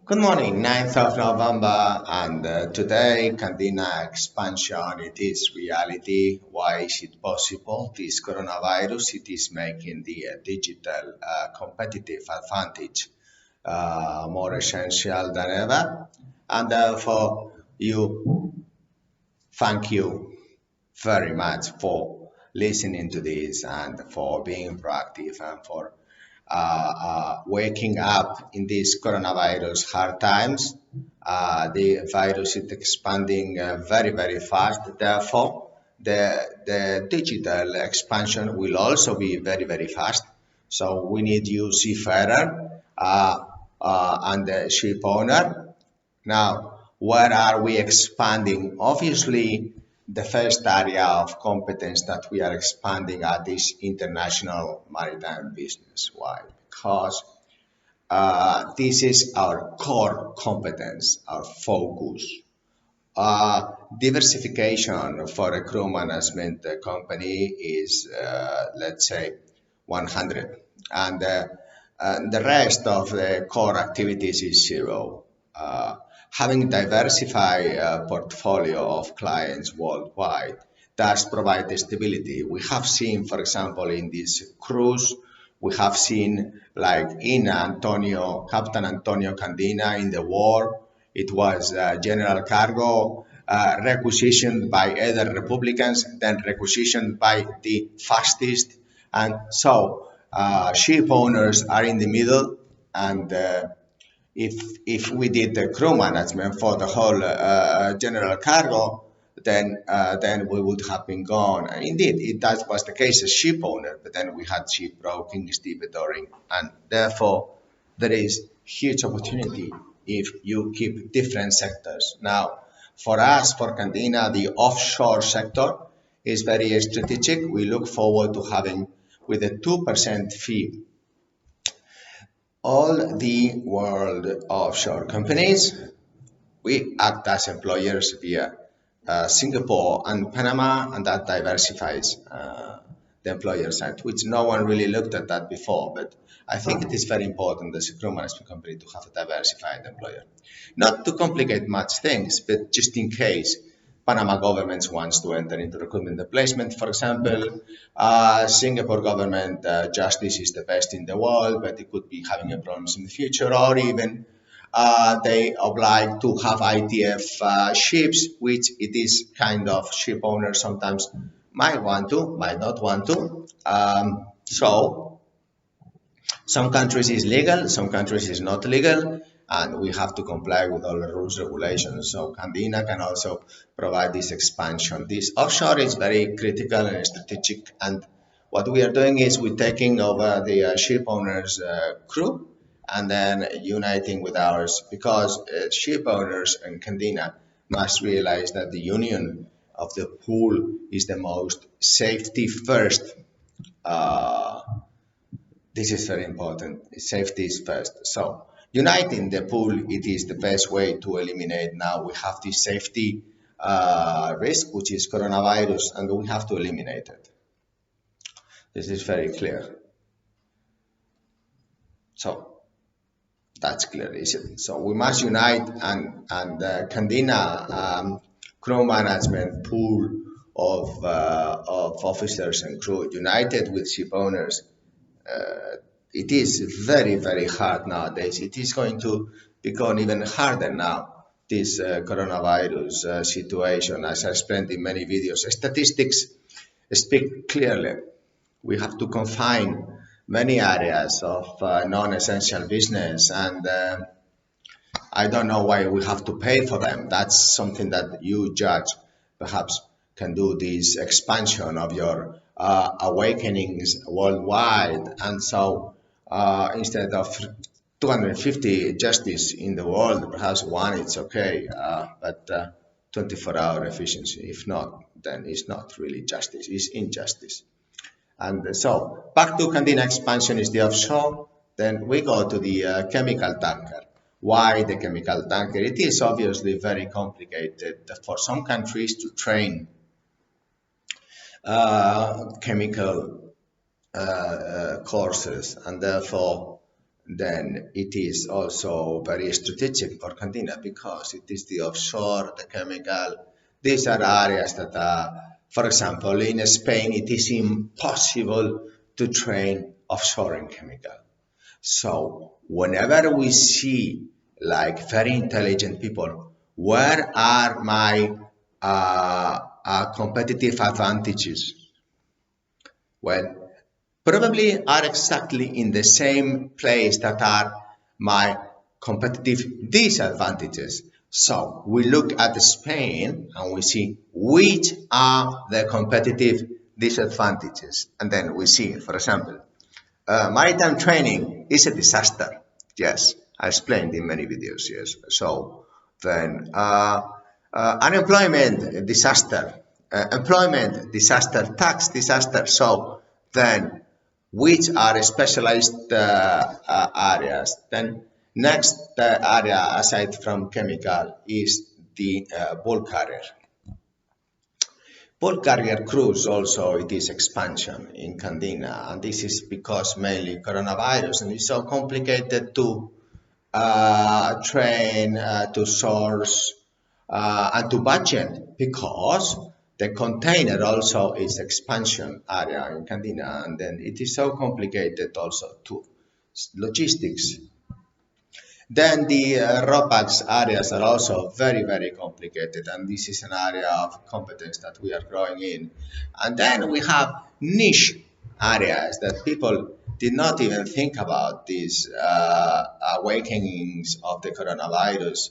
Good morning, 9th of November, and today Candina expansion, it is reality. Why is it possible? This coronavirus, it is making the digital competitive advantage more essential than ever. And therefore, thank you very much for listening to this and for being proactive and for waking up in these coronavirus hard times. The virus is expanding very, very fast. Therefore, the digital expansion will also be very, very fast. So we need you seafarer and the ship owner. Now, where are we expanding? Obviously, the first area of competence that we are expanding at is international maritime business. Why? Because this is our core competence, our focus. Diversification for a crew management company is, let's say, 100, and the rest of the core activities is zero. Having diversified portfolio of clients worldwide does provide stability. We have seen, for example, in this cruise, we have seen like in Antonio, Captain Antonio Candina in the war, it was general cargo requisitioned by other Republicans, then requisitioned by the fascists. And so ship owners are in the middle, and if we did the crew management for the whole general cargo, then we would have been gone. And indeed, that was the case as ship owner, but then we had ship broking, stevedoring, and therefore there is huge opportunity if you keep different sectors. Now, for us, for Candina, the offshore sector is very strategic. We look forward to having with a 2% fee all the world offshore companies. We act as employers via Singapore and Panama, and that diversifies the employer side, which no one really looked at that before. But I think it is very important as a crew management company to have a diversified employer. Not to complicate much things, but just in case Panama government wants to enter into recruitment and placement, for example. Singapore government justice is the best in the world, but it could be having a problems in the future, or even they oblige to have ITF ships, which it is kind of ship owners sometimes might want to, might not want to. So some countries is legal, some countries is not legal, and we have to comply with all the rules regulations. So Candina can also provide this expansion. This offshore is very critical and strategic, and what we are doing is we're taking over the ship owners crew and then uniting with ours, because ship owners and Candina must realize that the union of the pool is the most safety first. This is very important. Safety is first. So uniting the pool, it is the best way to eliminate. Now we have this safety risk, which is coronavirus, and we have to eliminate it. This is very clear. So that's clear, is it? So we must unite, and Candina crew management pool of officers and crew united with ship owners. It is very, very hard nowadays. It is going to become even harder now, this coronavirus situation, as I explained in many videos. Statistics speak clearly. We have to confine many areas of non-essential business, and I don't know why we have to pay for them. That's something that you judge perhaps can do this expansion of your awakenings worldwide. And so instead of 250 justice in the world, perhaps one it's okay, but 24-hour efficiency, if not, then it's not really justice, it's injustice. And so back to Candina expansion is the offshore. Then we go to the chemical tanker. Why the chemical tanker? It is obviously very complicated for some countries to train chemical courses, and therefore then it is also very strategic for Candina because it is the offshore, the chemical. These are areas that are, for example, in Spain, it is impossible to train offshore in chemical. So whenever we see like very intelligent people, where are my competitive advantages? Well, probably are exactly in the same place that are my competitive disadvantages. So we look at Spain and we see which are the competitive disadvantages. And then we see, for example, maritime training is a disaster. Yes, I explained in many videos. Yes. So then unemployment disaster, employment disaster, tax disaster. So then which are specialized areas. Then next area aside from chemical is the bulk carrier. Bulk carrier cruise also it is expansion in Candina, and this is because mainly coronavirus, and it's so complicated to train, to source, and to budget because the container also is expansion area in Candina, and then it is so complicated also to logistics. Then the ROPAX areas are also very, very complicated, and this is an area of competence that we are growing in. And then we have niche areas that people did not even think about these awakenings of the coronavirus,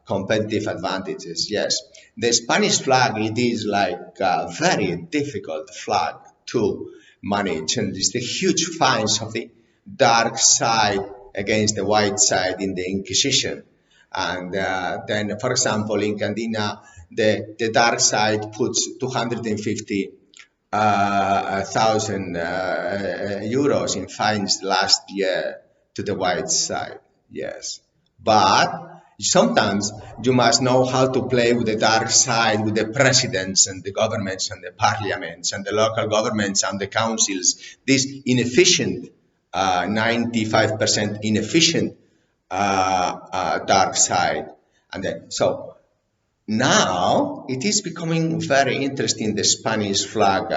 competitive advantages. Yes, the Spanish flag, it is like a very difficult flag to manage, and it's the huge fines of the dark side against the white side in the Inquisition. And then, for example, in Candina, the dark side puts 250,000 euros in fines last year to the white side. Yes. But sometimes you must know how to play with the dark side, with the presidents and the governments and the parliaments and the local governments and the councils. This inefficient 95% inefficient dark side. And then, so now it is becoming very interesting, the Spanish flag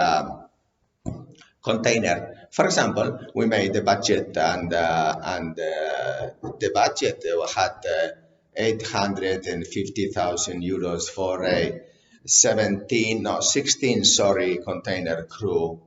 container. For example, we made the budget and the budget had 850,000 euros for a 16, sorry, container crew.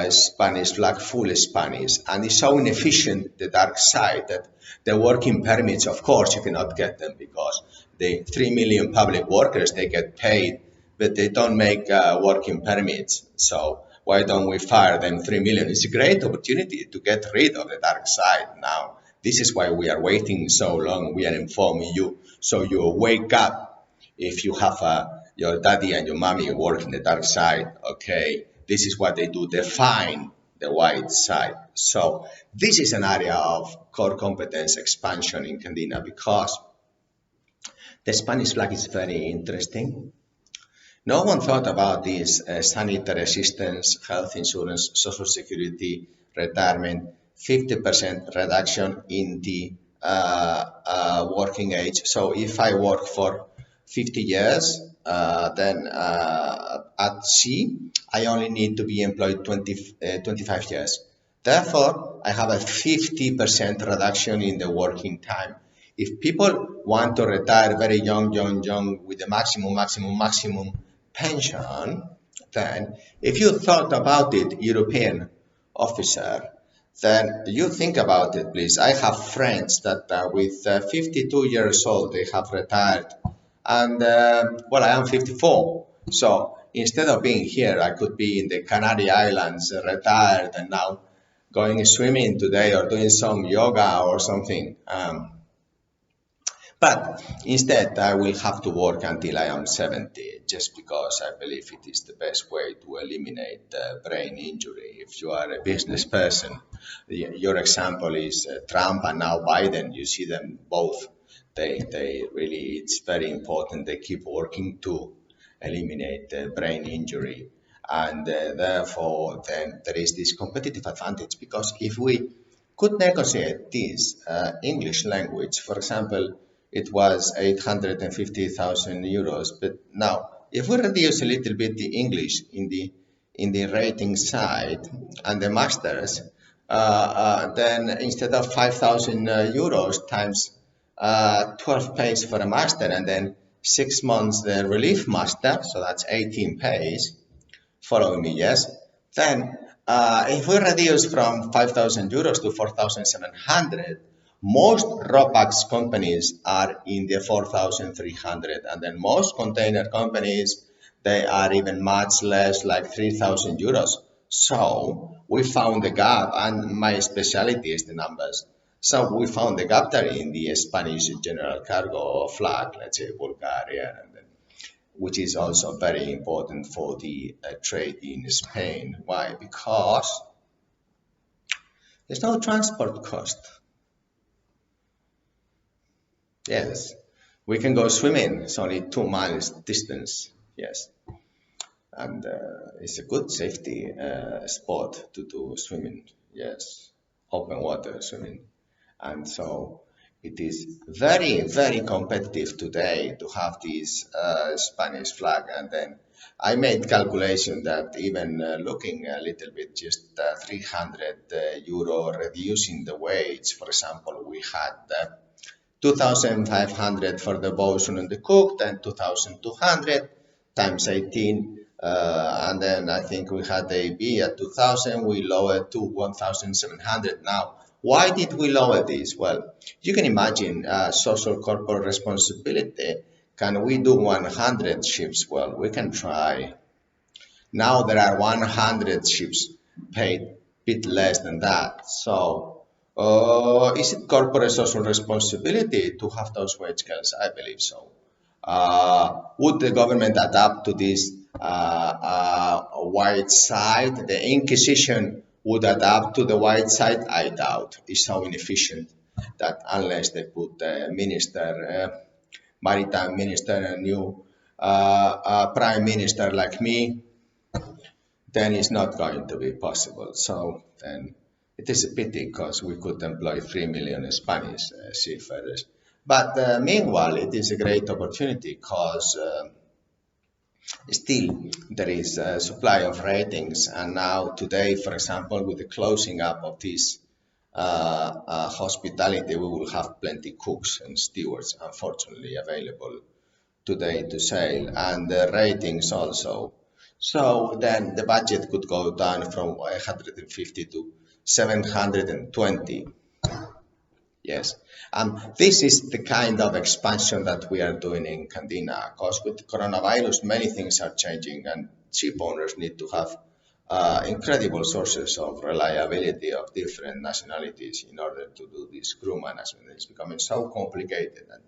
Spanish flag, full Spanish, and it's so inefficient, the dark side, that the working permits, of course, you cannot get them because the 3 million public workers, they get paid, but they don't make working permits. So why don't we fire them 3 million? It's a great opportunity to get rid of the dark side now. This is why we are waiting so long. We are informing you so you wake up. If you have your daddy and your mommy work in the dark side, okay, this is what they do. They find the white side. So this is an area of core competence expansion in Candina because the Spanish flag is very interesting. No one thought about this sanitary assistance, health insurance, social security, retirement, 50% reduction in the working age. So if I work for 50 years, then at sea, I only need to be employed 25 years. Therefore, I have a 50% reduction in the working time. If people want to retire very young, with the maximum pension, then if you thought about it, European officer, then you think about it, please. I have friends that with 52 years old, they have retired. And well, I am 54. So instead of being here, I could be in the Canary Islands, retired, and now going swimming today or doing some yoga or something. But instead, I will have to work until I am 70, just because I believe it is the best way to eliminate brain injury. If you are a business person, your example is Trump and now Biden. You see them both. They really, it's very important. They keep working to eliminate brain injury. And therefore, then there is this competitive advantage because if we could negotiate this English language. For example, it was 850,000 euros, but now if we reduce a little bit the English in the rating side and the masters, then instead of 5,000 euros times 12 pays for a master and then 6 months the relief master, so that's 18 pays. Follow me, yes? Then, if we reduce from 5,000 euros to 4,700, most ROPAX companies are in the 4,300, and then most container companies, they are even much less, like 3,000 euros. So we found the gap, and my specialty is the numbers. So we found the gap there in the Spanish general cargo flag, let's say Bulgaria, and then which is also very important for the trade in Spain. Why? Because there's no transport cost. Yes, we can go swimming. It's only 2 miles distance. Yes, and it's a good safety spot to do swimming. Yes, open water swimming, and so it is very, very competitive today to have this Spanish flag. And then I made calculation that even looking a little bit, just 300 euro reducing the wage. For example, we had 2,500 for the bosun and the cook, then 2,200 times 18. And then I think we had the AB at 2,000. We lowered to 1,700 now. Why did we lower this? Well, you can imagine social corporate responsibility. Can we do 100 ships? Well, we can try. Now there are 100 ships paid a bit less than that. So is it corporate social responsibility to have those wage scales? I believe so. Would the government adapt to this white side? The Inquisition would adapt to the white side? I doubt. It's so inefficient that unless they put a minister, maritime minister, a new prime minister like me, then it's not going to be possible. So then it is a pity because we could employ 3 million Spanish seafarers. But meanwhile, it is a great opportunity because still there is a supply of ratings. And now today, for example, with the closing up of this hospitality, we will have plenty cooks and stewards, unfortunately, available today to sail, and the ratings also. So then the budget could go down from 150 to 720. Yes, this is the kind of expansion that we are doing in Candina. Because with coronavirus, many things are changing, and ship owners need to have incredible sources of reliability of different nationalities in order to do this crew management. It's becoming so complicated. And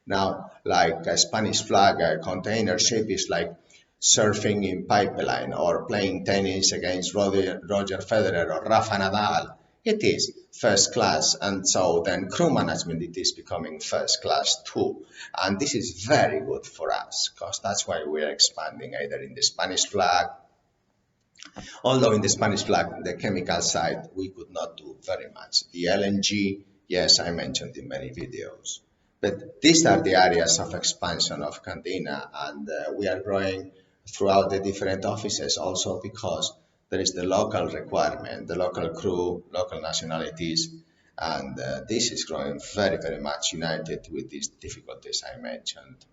now, like a Spanish flag, a container ship is like surfing in pipeline or playing tennis against Roger Federer or Rafa Nadal. It is first class, and so then crew management, it is becoming first class too. And this is very good for us because that's why we are expanding either in the Spanish flag. Although in the Spanish flag, the chemical side, we could not do very much. The LNG, yes, I mentioned in many videos. But these are the areas of expansion of Candina, and we are growing throughout the different offices also because there is the local requirement, the local crew, local nationalities, and this is growing very, very much united with these difficulties I mentioned,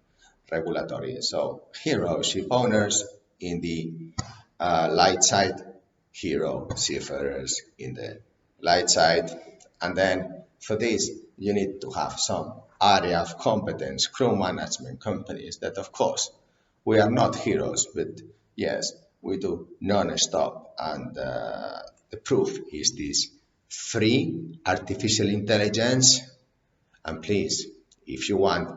regulatory. So hero ship owners in the light side, hero seafarers in the light side, and then for this you need to have some area of competence, crew management companies that of course we are not heroes, but yes, we do non-stop, and the proof is this free artificial intelligence. And please, if you want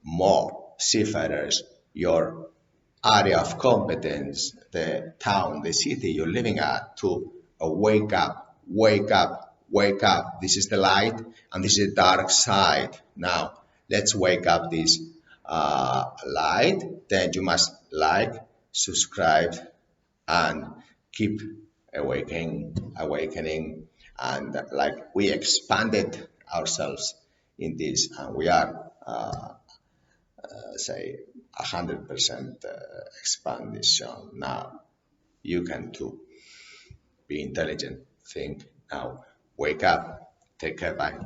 more seafarers, your area of competence, the town, the city you're living at, to wake up, wake up, wake up. This is the light and this is the dark side. Now, let's wake up this light. Then you must like, subscribe, and keep awakening. and like we expanded ourselves in this, and we are say 100% expansion now. You can too be intelligent. Think now. Wake up. Take care. Bye.